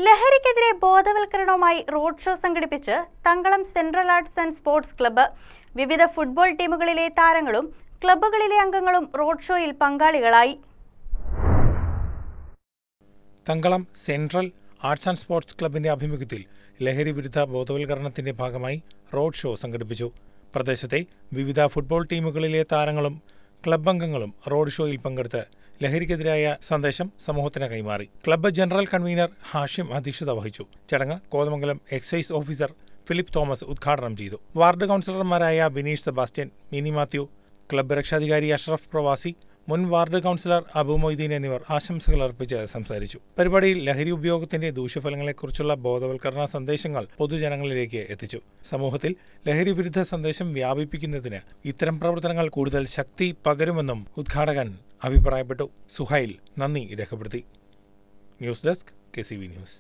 ലഹരിക്കെതിരെ ബോധവൽക്കരണവുമായി road show സംഘടിപ്പിച്ച് Thankalam central arts and sports club. വിവിധ ഫുട്ബോൾ ടീമുകളിലെ താരങ്ങളും ക്ലബ്ബുകളിലെ അംഗങ്ങളും റോഡ് ഷോയിൽ പങ്കാളികളായി. Thankalam central arts and sports ക്ലബിന്റെ ആഭിമുഖ്യത്തിൽ ലഹരി വിരുദ്ധ ബോധവൽക്കരണത്തിന്റെ ഭാഗമായി റോഡ് ഷോ സംഘടിപ്പിച്ചു. പ്രദേശത്തെ വിവിധ ഫുട്ബോൾ ടീമുകളിലെ താരങ്ങളും ക്ലബ് അംഗങ്ങളും റോഡ് ഷോയിൽ പങ്കെടുത്ത് ലഹരിക്കെതിരായ സന്ദേശം സമൂഹത്തിന് കൈമാറി. ക്ലബ്ബ് ജനറൽ കൺവീനർ ഹാഷിം അധ്യക്ഷത വഹിച്ചു. ചടങ്ങ് കോതമംഗലം എക്സൈസ് ഓഫീസർ ഫിലിപ്പ് തോമസ് ഉദ്ഘാടനം ചെയ്തു. വാർഡ് കൗൺസിലർമാരായ വിനീഷ് സെബാസ്റ്റ്യൻ, മിനി മാത്യു, ക്ലബ്ബ് രക്ഷാധികാരി അഷ്റഫ് പ്രവാസി, മുൻ വാർഡ് കൗൺസിലർ അബു മൊയ്തീൻ എന്നിവർ ആശംസകൾ അർപ്പിച്ച് സംസാരിച്ചു. പരിപാടിയിൽ ലഹരി ഉപയോഗത്തിന്റെ ദൂഷ്യഫലങ്ങളെക്കുറിച്ചുള്ള ബോധവൽക്കരണ സന്ദേശങ്ങൾ പൊതുജനങ്ങളിലേക്ക് എത്തിച്ചു. സമൂഹത്തിൽ ലഹരി വിരുദ്ധ സന്ദേശം വ്യാപിപ്പിക്കുന്നതിന് ഇത്തരം പ്രവർത്തനങ്ങൾ കൂടുതൽ ശക്തി പകരുമെന്നും ഉദ്ഘാടകൻ അഭിപ്രായപ്പെട്ടു. സുഹൈൽ നന്ദി രേഖപ്പെടുത്തി. News desk KCV news.